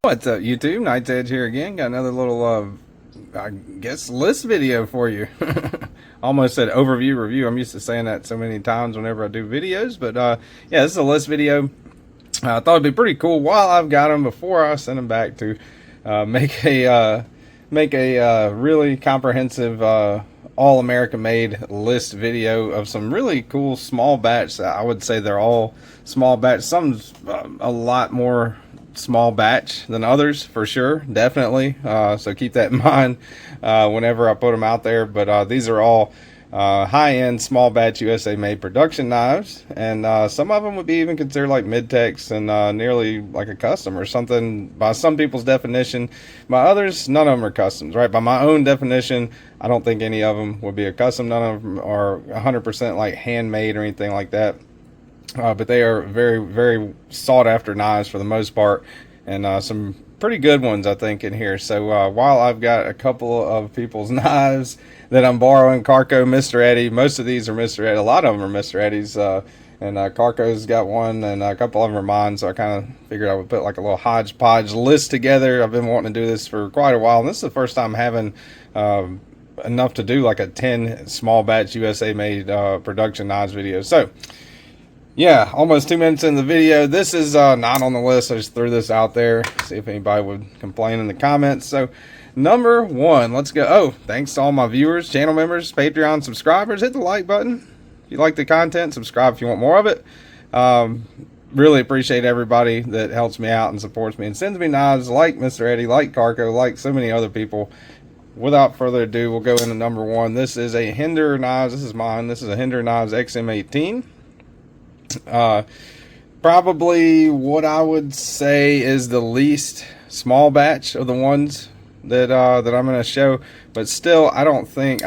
What's up, YouTube? Knight's Edge here again. Got another little, I guess, list video for you. Almost said overview review. I'm used to saying that so many times whenever I do videos. But, yeah, this is a list video. I thought it'd be pretty cool while I've got them before I send them back to make a really comprehensive all-American made list video of some really cool small batch. I would say they're all small batch. Some's a lot more small batch than others, for sure, definitely. So keep that in mind whenever I put them out there. But these are all high-end small batch USA made production knives, and some of them would be even considered like mid-techs and nearly like a custom or something by some people's definition. By others, none of them are customs, right? By my own definition, I don't think any of them would be a custom. None of them are 100% like handmade or anything like that. But they are very, very sought after knives for the most part, and some pretty good ones, I think, in here. So while I've got a couple of people's knives that I'm borrowing, Carco, Mr. Eddie, most of these are Mr. Eddie, a lot of them are Mr. Eddie's, and Carco's got one, and a couple of them are mine, so I kind of figured I would put like a little hodgepodge list together. I've been wanting to do this for quite a while, and this is the first time having enough to do like a 10 small batch USA made production knives video. So yeah, almost 2 minutes in the video. This is not on the list. I just threw this out there, see if anybody would complain in the comments. So number one, let's go. Oh, thanks to all my viewers, channel members, Patreon subscribers. Hit the like button if you like the content. Subscribe if you want more of it. Really appreciate everybody that helps me out and supports me and sends me knives like Mr. Eddie, like Carco, like so many other people. Without further ado, we'll go into number one. This is a Hinder Knives. This is mine. This is a Hinder Knives XM18. Probably what I would say is the least small batch of the ones that that I'm going to show, but still, I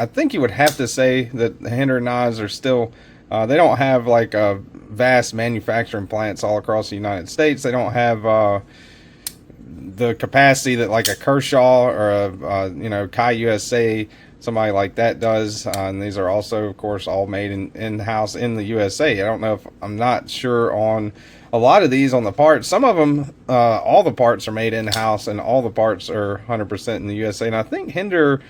think you would have to say that the Hinder knives are still, they don't have like a vast manufacturing plants all across the United States. They don't have the capacity that like a Kershaw or a you know, Kai USA, somebody like that does. And these are also, of course, all made in-house in the USA. I don't know if, I'm not sure on a lot of these on the parts. Some of them, all the parts are made in-house and all the parts are 100% in the USA. And I think Hinder,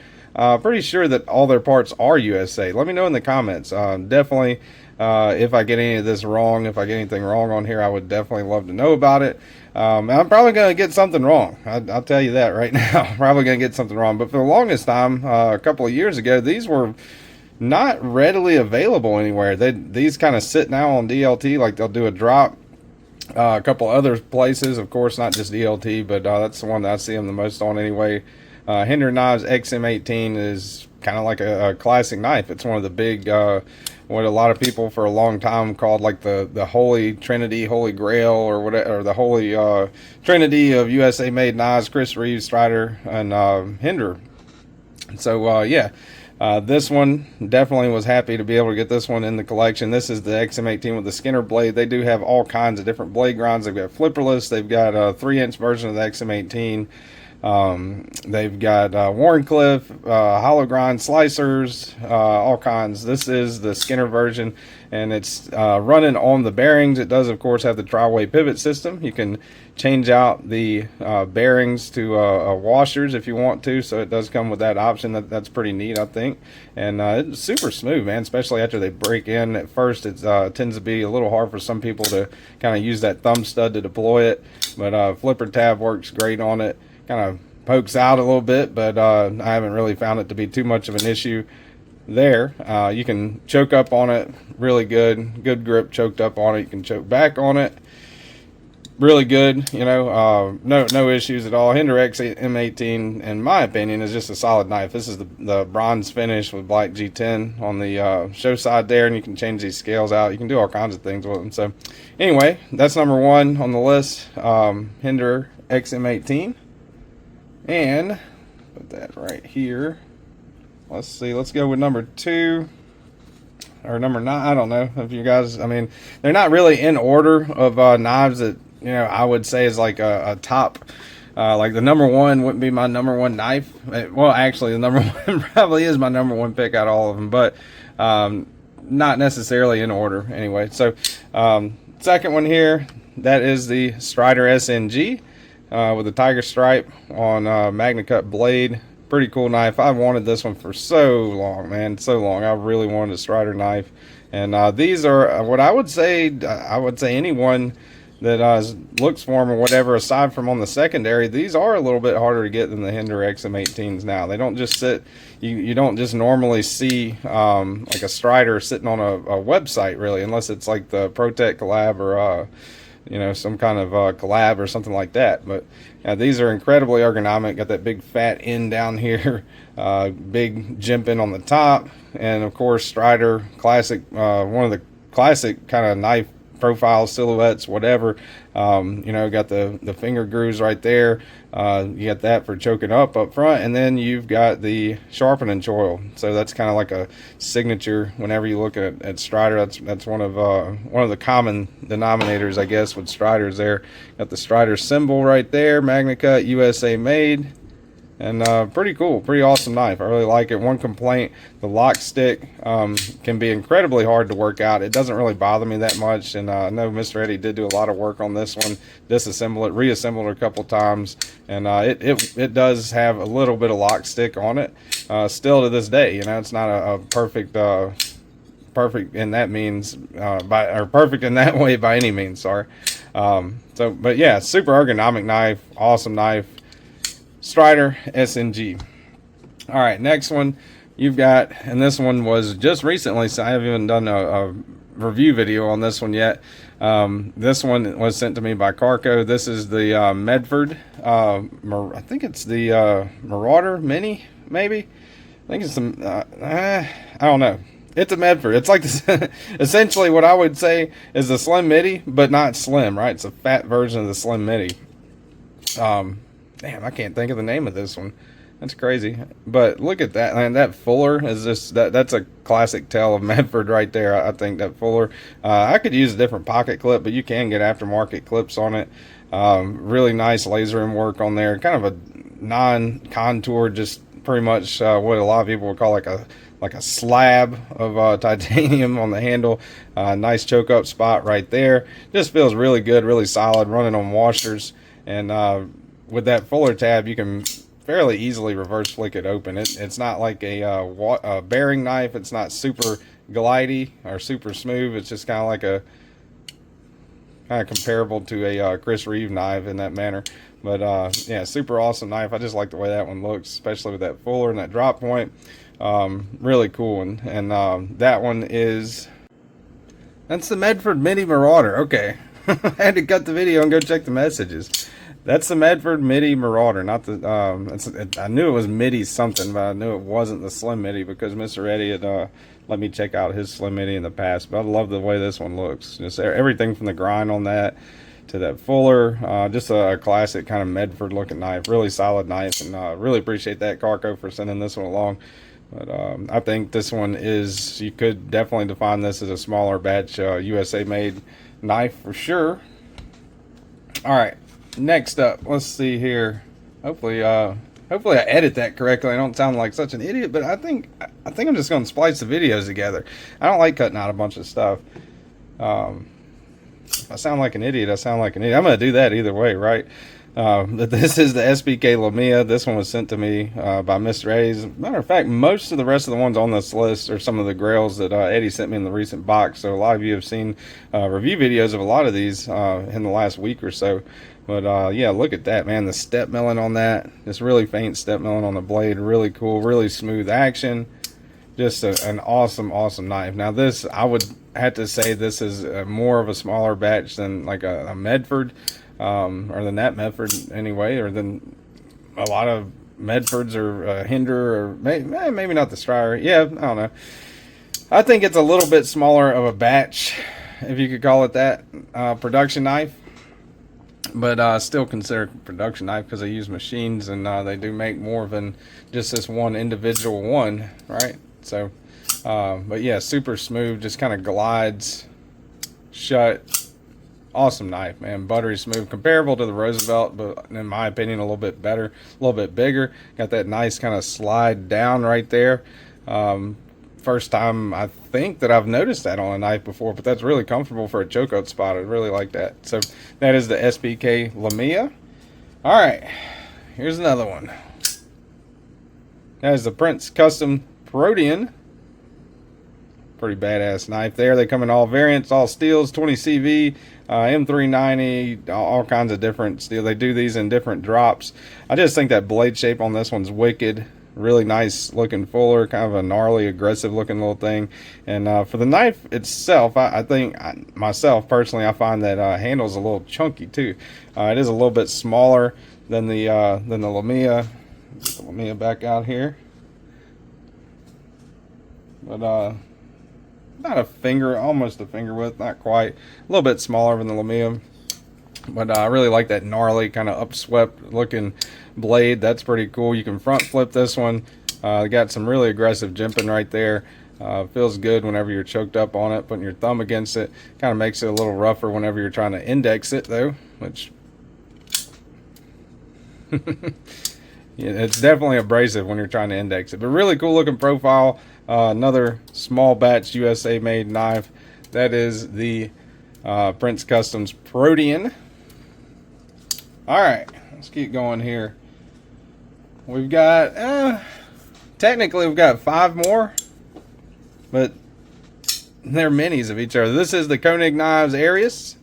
pretty sure that all their parts are USA. Let me know in the comments. Definitely, if I get any of this wrong, if I get anything wrong on here, I would definitely love to know about it. I'm probably going to get something wrong. I'll tell you that right now. Probably going to get something wrong. But for the longest time, a couple of years ago, these were not readily available anywhere. These kind of sit now on DLT, like they'll do a drop. A couple other places, of course, not just DLT, but that's the one that I see them the most on anyway. Hinder Knives XM18 is kind of like a classic knife. It's one of the big, what a lot of people for a long time called like the Holy Trinity, Holy Grail, or whatever, or the Holy Trinity of USA made knives: Chris Reeves, Strider, and Hinder. So yeah, this one definitely was happy to be able to get this one in the collection. This is the XM18 with the Skinner blade. They do have all kinds of different blade grinds. They've got flipperless. They've got a 3-inch version of the XM18. They've got Warncliffe, hollow grind slicers, all kinds. This is the Skinner version, and it's running on the bearings. It does, of course, have the tri-way pivot system. You can change out the bearings to washers if you want to, so it does come with that option. That's pretty neat, I think. And it's super smooth, man, especially after they break in. At first, it tends to be a little hard for some people to kind of use that thumb stud to deploy it, but flipper tab works great on it. Kind of pokes out a little bit, but I haven't really found it to be too much of an issue there. You can choke up on it really good grip, choked up on it. You can choke back on it really good, you know. No issues at all. Hinder XM18, in my opinion, is just a solid knife. This is the bronze finish with black G10 on the show side there, and you can change these scales out. You can do all kinds of things with them. So anyway, that's number one on the list, Hinder XM18. And put that right here. Let's see. Let's go with number 2 or number 9. I don't know if you guys, I mean, they're not really in order of knives that, you know, I would say is like a top. Like the number 1 wouldn't be my number 1 knife. Well, actually, the number 1 probably is my number 1 pick out of all of them, but not necessarily in order anyway. So second one here, that is the Strider SNG. with a tiger stripe on Magna Cut blade. Pretty cool knife. I've wanted this one for so long, man, so long. I really wanted a Strider knife, and these are what I would say. I would say anyone that looks for them or whatever, aside from on the secondary, these are a little bit harder to get than the Hinder XM18s now. They don't just sit, you don't just normally see like a Strider sitting on a website, really, unless it's like the ProTech collab or you know, some kind of collab or something like that. But these are incredibly ergonomic. Got that big fat end down here, big jimping on the top, and of course Strider classic, one of the classic kind of knife profile silhouettes, whatever. You know, got the finger grooves right there. You got that for choking up front, and then you've got the sharpening choil. So that's kind of like a signature whenever you look at Strider. That's one of the common denominators, I guess, with Striders. There, got the Strider symbol right there, Magna Cut, USA made. And pretty cool, pretty awesome knife. I really like it. One complaint, the lock stick can be incredibly hard to work out. It doesn't really bother me that much, and I know Mr. Eddie did do a lot of work on this one. Disassemble it, reassemble it a couple times, and it does have a little bit of lock stick on it. Still to this day, you know, it's not a perfect perfect in that means perfect in that way by any means. Sorry. But yeah, super ergonomic knife, awesome knife. Strider SNG. All right, next one you've got, and this one was just recently, so I haven't even done a review video on this one yet. This one was sent to me by Carco. This is the Medford. I think it's the Marauder Mini, maybe. I think it's some. I don't know. It's a Medford. It's like this, essentially what I would say is the Slim Midi, but not slim, right? It's a fat version of the Slim Midi. Damn, I can't think of the name of this one. That's crazy. But look at that, man. That Fuller is just that's a classic tale of Medford right there. I think that Fuller. I could use a different pocket clip, but you can get aftermarket clips on it. Really nice laser and work on there. Kind of a non-contour, just pretty much what a lot of people would call like a slab of titanium on the handle. Nice choke up spot right there. Just feels really good, really solid, running on washers. And with that Fuller tab, you can fairly easily reverse flick it open. It's not like a bearing knife. It's not super glidey or super smooth. It's just kind of like a comparable to a Chris Reeve knife in that manner. But yeah, super awesome knife. I just like the way that one looks, especially with that Fuller and that drop point. Really cool. And that one that's the Medford Midi Marauder. Okay. I had to cut the video and go check the messages. That's the Medford Midi Marauder, not the. I knew it was Midi something, but I knew it wasn't the Slim Midi because Mr. Eddie had let me check out his Slim Midi in the past. But I love the way this one looks. Just everything from the grind on that to that Fuller, just a classic kind of Medford looking knife. Really solid knife, and really appreciate that Carco for sending this one along. But I think this one is, you could definitely define this as a smaller batch USA made knife for sure. All right. Next up, let's see here. Hopefully I edit that correctly. I don't sound like such an idiot, but I think I'm just going to splice the videos together. I don't like cutting out a bunch of stuff. If I sound like an idiot, I sound like an idiot. I'm going to do that either way, right? But this is the SBK Lamia. This one was sent to me by Mr. Eddie. As a matter of fact, most of the rest of the ones on this list are some of the grails that Eddie sent me in the recent box. So a lot of you have seen review videos of a lot of these in the last week or so. But yeah, look at that, man. The step milling on that. This really faint step milling on the blade. Really cool, really smooth action. Just an awesome, awesome knife. Now this, I would have to say this is more of a smaller batch than like a Medford. Or than that Medford anyway, or than a lot of Medfords or Hinder, or maybe not the Strider. Yeah, I don't know. I think it's a little bit smaller of a batch, if you could call it that, production knife. But still considered production knife because they use machines and they do make more than just this one individual one, right? So, but yeah, super smooth, just kind of glides shut. Awesome knife, man. Buttery smooth, comparable to the Roosevelt, but in my opinion a little bit better, a little bit bigger. Got that nice kind of slide down right there. First time I think that I've noticed that on a knife before, but that's really comfortable for a chokeout spot. I really like that. So that is the SBK Lamia. All right, here's another one. That is the Prince Custom Protean. Pretty badass knife there. They come in all variants, all steels, 20 CV, M390, all kinds of different steel. They do these in different drops. I just think that blade shape on this one's wicked. Really nice looking fuller, kind of a gnarly, aggressive looking little thing. And for the knife itself, I think, myself personally, I find that handle's a little chunky too. It is a little bit smaller than the Lamia. Get the Lamia back out here. But not a finger, almost a finger width, not quite. A little bit smaller than the Lamia. But I really like that gnarly, kind of upswept looking blade. That's pretty cool. You can front flip this one. Got some really aggressive jimping right there. Feels good whenever you're choked up on it, putting your thumb against it. Kind of makes it a little rougher whenever you're trying to index it though, which yeah, it's definitely abrasive when you're trying to index it. But really cool looking profile. Another small batch USA made knife. That is the Prince Customs Protean. Alright, let's keep going here. We've got, technically we've got 5 more, but they're minis of each other. This is the KnivesShipFree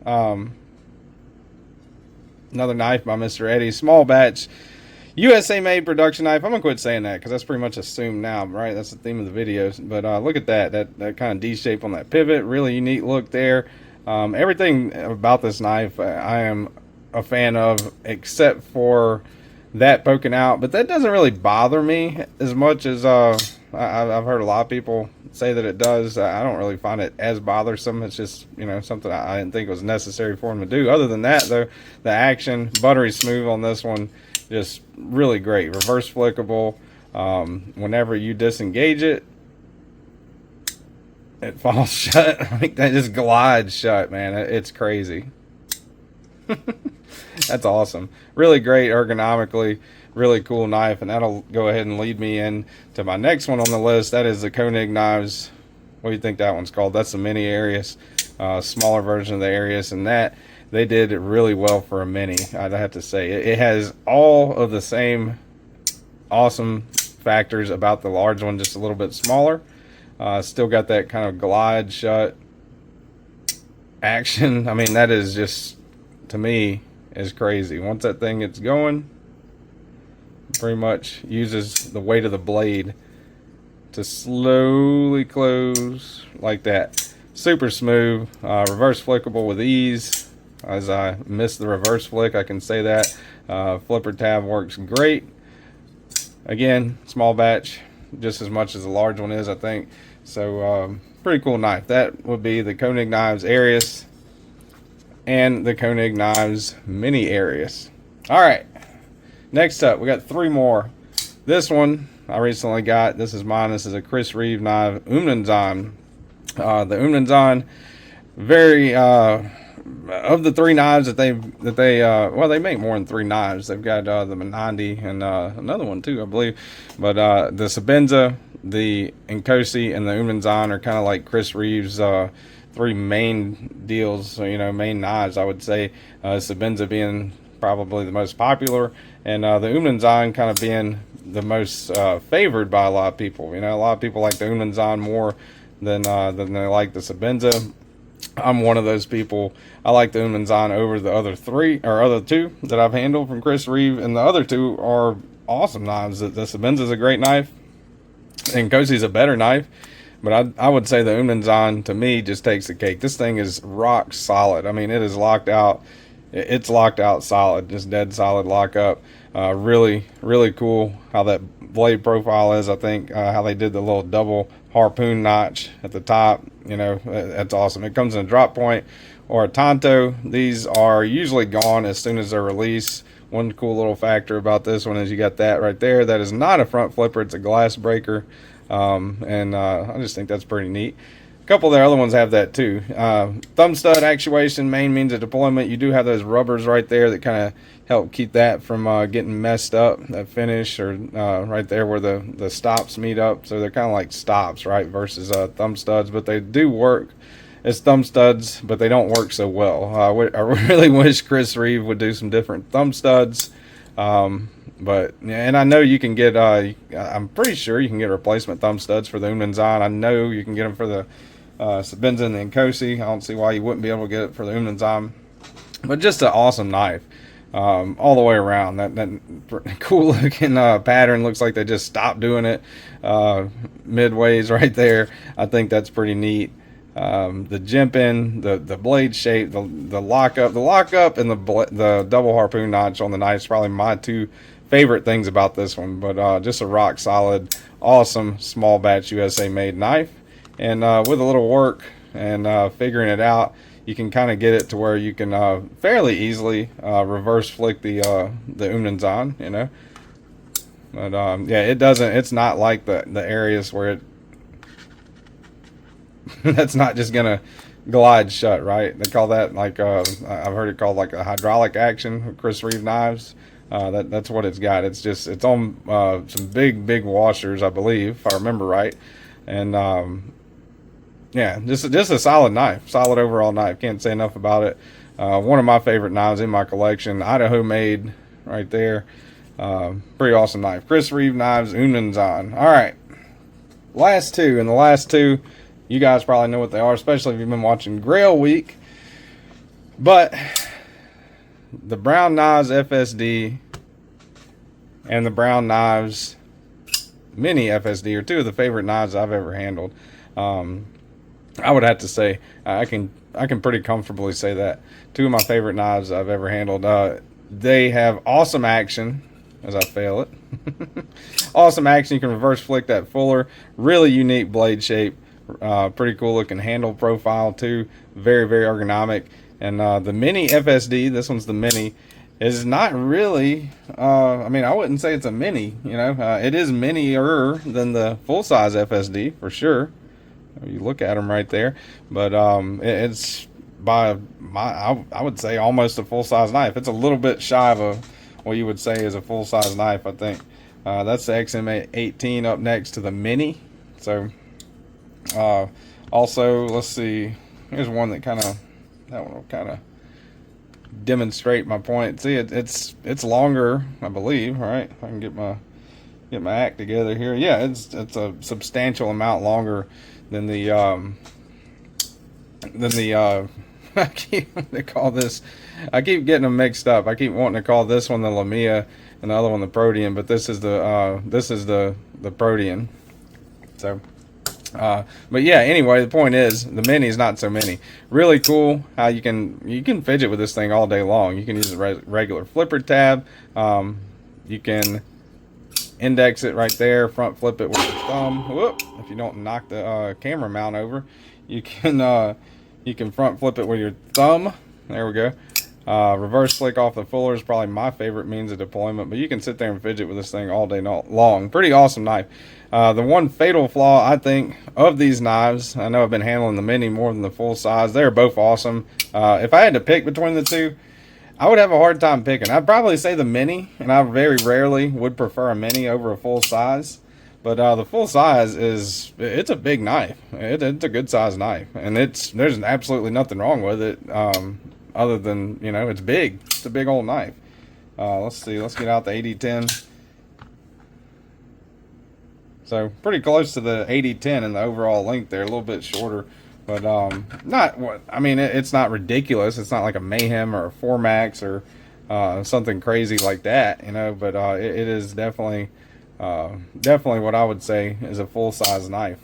Link. Another knife by Mr. Eddie. Small batch. USA made production knife. I'm going to quit saying that because that's pretty much assumed now, right? That's the theme of the videos. But look at that. That kind of D shape on that pivot. Really unique look there. Everything about this knife I am a fan of except for that poking out. But that doesn't really bother me as much as I've heard a lot of people say that it does. I don't really find it as bothersome. It's just, you know, something I didn't think was necessary for them to do. Other than that, though, the action, buttery smooth on this one. Just really great. Reverse flickable. Whenever you disengage it, it falls shut. I think that just glides shut, man. It's crazy. That's awesome. Really great ergonomically. Really cool knife. And that'll go ahead and lead me in to my next one on the list. That is the KnivesShipFree Knives. What do you think that one's called? That's the mini Arius. Smaller version of the Arius. And that, they did it really well for a mini, I'd have to say. It has all of the same awesome factors about the large one, just a little bit smaller. Still got that kind of glide shut action. I mean, that is just, to me, is crazy. Once that thing gets going, pretty much uses the weight of the blade to slowly close like that. Super smooth, reverse flickable with ease. As I missed the reverse flick, I can say that. Flipper tab works great. Again, small batch, just as much as the large one is, I think. So, pretty cool knife. That would be the KnivesShipFree Knives Arius and the KnivesShipFree Knives Mini Arius. Alright, next up, we got 3 more. This one I recently got. This is mine. This is a Chris Reeve knife, Umnenzon. The Umnenzon, very... of the 3 knives that they well, they make more than 3 knives. They've got the Menandi and another one too, I believe. But the Sebenza, the Nkosi, and the Umnenzon are kind of like Chris Reeve's 3 main deals, you know, main knives, I would say. Sebenza being probably the most popular, and the Umnenzon kind of being the most favored by a lot of people. You know, a lot of people like the Umnenzon more than they like the Sebenza. I'm one of those people. I like the Umnenzon over the other 2 that I've handled from Chris Reeve, and the other 2 are awesome knives. The Sebenza is a great knife, and Nkosi's a better knife, but I would say the Umnenzon, to me, just takes the cake. This thing is rock solid. I mean, it is locked out. It's locked out solid, just dead solid lock up. Really, really cool how that blade profile is. I think how they did the little double harpoon notch at the top, you know, that's awesome. It comes in a drop point or a tanto. These are usually gone as soon as they're released. One cool little factor about this one is you got that right there. That is not a front flipper, it's a glass breaker. I just think that's pretty neat. A couple of the other ones have that too. Thumb stud actuation, main means of deployment. You do have those rubbers right there that kind of help keep that from getting messed up, that finish, or right there where the stops meet up. So they're kind of like stops, right, versus thumb studs, but they do work it's thumb studs, but they don't work so well. I really wish Chris Reeve would do some different thumb studs. But yeah, and I know you can get I'm pretty sure you can get replacement thumb studs for the Umnenzon. I know you can get them for the Sabenza and the Nkosi. I don't see why you wouldn't be able to get it for the Umnenzon. But just an awesome knife all the way around. That cool looking pattern. Looks like they just stopped doing it midways right there. I think that's pretty neat. The jimping, the blade shape, the lockup, and the double harpoon notch on the knife is probably my two favorite things about this one. But just a rock solid, awesome small batch USA made knife, and with a little work and figuring it out, you can kind of get it to where you can fairly easily reverse flick the Umnenzon, you know. But yeah, it's not like the areas where it that's not just gonna glide shut, right? They call that like I've heard it called like a hydraulic action with Chris Reeve knives. That's what it's got. It's on some big washers, I believe, if I remember right. And yeah, just a solid knife, solid overall knife. Can't say enough about it. One of my favorite knives in my collection, Idaho made, right there. Pretty awesome knife. Chris Reeve Knives, Umnenzon. All right, last two, and the last two, you guys probably know what they are, especially if you've been watching Grail Week. But the Brown Knives FSD and the Brown Knives Mini FSD are two of the favorite knives I've ever handled. I would have to say I can pretty comfortably say that two of my favorite knives I've ever handled. They have awesome action, as I fail it. Awesome action. You can reverse flick that fuller. Really unique blade shape. Pretty cool looking handle profile too. Very ergonomic. And the Mini FSD, this one's the Mini, is not really, I mean, I wouldn't say it's a mini, you know. It is minier than the full-size FSD, for sure. You look at them right there. But it's by I would say almost a full-size knife. It's a little bit shy of what you would say is a full-size knife, I think. That's the XM18 up next to the Mini. So, also, let's see. Here's one that that one will kind of demonstrate my point. See, it's longer, I believe, right? If I can get my act together here. Yeah, it's a substantial amount longer than the I keep wanting to call this, I keep getting them mixed up. I keep wanting to call this one the Lamia and the other one the Protean, but this is the Protean. So but yeah, anyway, the point is the Mini is not so mini. Really cool how you can fidget with this thing all day long. You can use a regular flipper tab. You can index it right there, front flip it with your thumb. Whoop, if you don't knock the camera mount over, you can front flip it with your thumb. There we go. Reverse flick off the fuller is probably my favorite means of deployment, but you can sit there and fidget with this thing all day long. Pretty awesome knife. The one fatal flaw, I think, of these knives, I know I've been handling the Mini more than the full size. They're both awesome. If I had to pick between the two, I would have a hard time picking. I'd probably say the Mini, and I very rarely would prefer a Mini over a full size. But the full size it's a big knife. It's a good size knife, and there's absolutely nothing wrong with it. Other than, you know, it's big. It's a big old knife. Let's see. Let's get out the 80-10. So pretty close to the 80-10 in the overall length there. A little bit shorter, but not what I mean. It's not ridiculous. It's not like a Mayhem or a 4max or something crazy like that, you know. But it is definitely what I would say is a full size knife.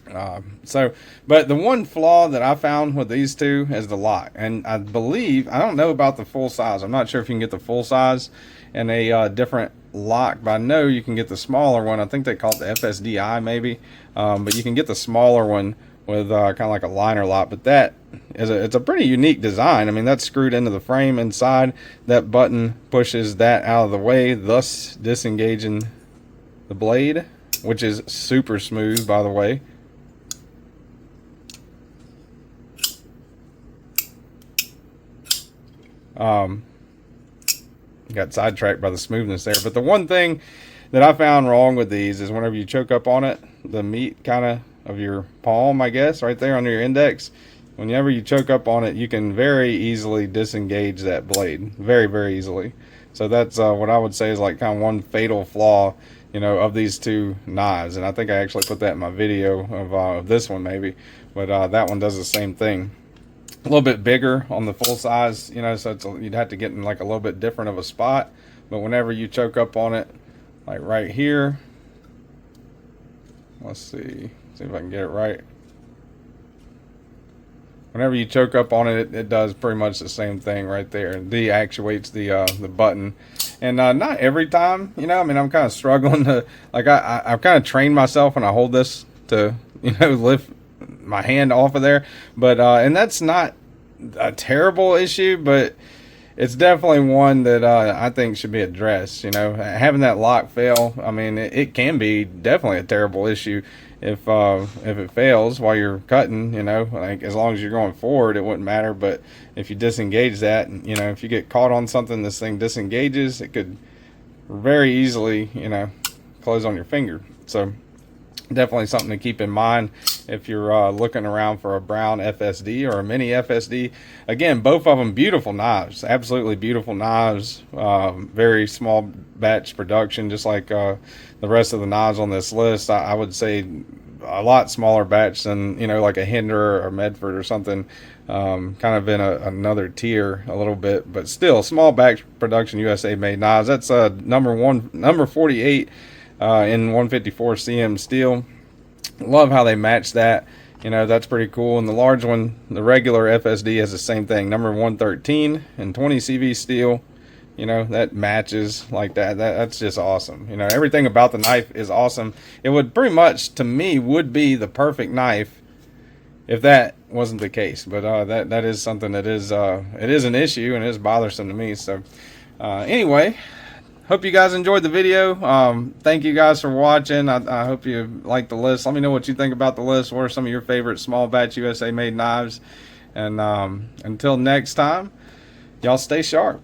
But the one flaw that I found with these two is the lock, and I don't know about the full size. I'm not sure if you can get the full size in a different lock, but I know you can get the smaller one. I think they call it the FSDI maybe, but you can get the smaller one with kind of like a liner lock. But it's a pretty unique design. I mean, that's screwed into the frame inside. That button pushes that out of the way, thus disengaging the blade, which is super smooth, by the way. Got sidetracked by the smoothness there, but the one thing that I found wrong with these is whenever you choke up on it, the meat kind of of your palm, I guess, right there under your index. Whenever you choke up on it, you can very easily disengage that blade, very, very easily. So that's what I would say is like kind of one fatal flaw, you know, of these two knives. And I think I actually put that in my video of this one maybe, but that one does the same thing. A little bit bigger on the full size, you know, so you'd have to get in like a little bit different of a spot. But whenever you choke up on it, like right here, let's see if I can get it right. Whenever you choke up on it, it does pretty much the same thing right there. It deactivates the button. And not every time, you know, I mean, I'm kind of struggling to, like, I've kind of trained myself when I hold this to, you know, lift my hand off of there. But, and that's not a terrible issue, but it's definitely one that I think should be addressed. You know, having that lock fail, I mean, it can be definitely a terrible issue if it fails while you're cutting. You know, like as long as you're going forward, it wouldn't matter. But if you disengage that, and you know, if you get caught on something, this thing disengages, it could very easily, you know, close on your finger. So definitely something to keep in mind if you're looking around for a brown FSD or a mini FSD. Again, both of them beautiful knives, absolutely beautiful knives. Very small batch production, just like the rest of the knives on this list. I would say a lot smaller batch than, you know, like a Hinder or Medford or something. Kind of in another tier a little bit, but still small batch production, USA made knives. That's number 48 in 154 cm steel. Love how they match that. You know, that's pretty cool. And the large one, the regular FSD, has the same thing, number 113 and 20 CV steel. You know, that matches like that. That's just awesome. You know, everything about the knife is awesome. It would pretty much, to me, would be the perfect knife if that wasn't the case. But that is something that is it is an issue, and it is bothersome to me. So anyway, hope you guys enjoyed the video. Thank you guys for watching. I hope you like the list. Let me know what you think about the list. What are some of your favorite small batch USA made knives? And until next time, y'all stay sharp.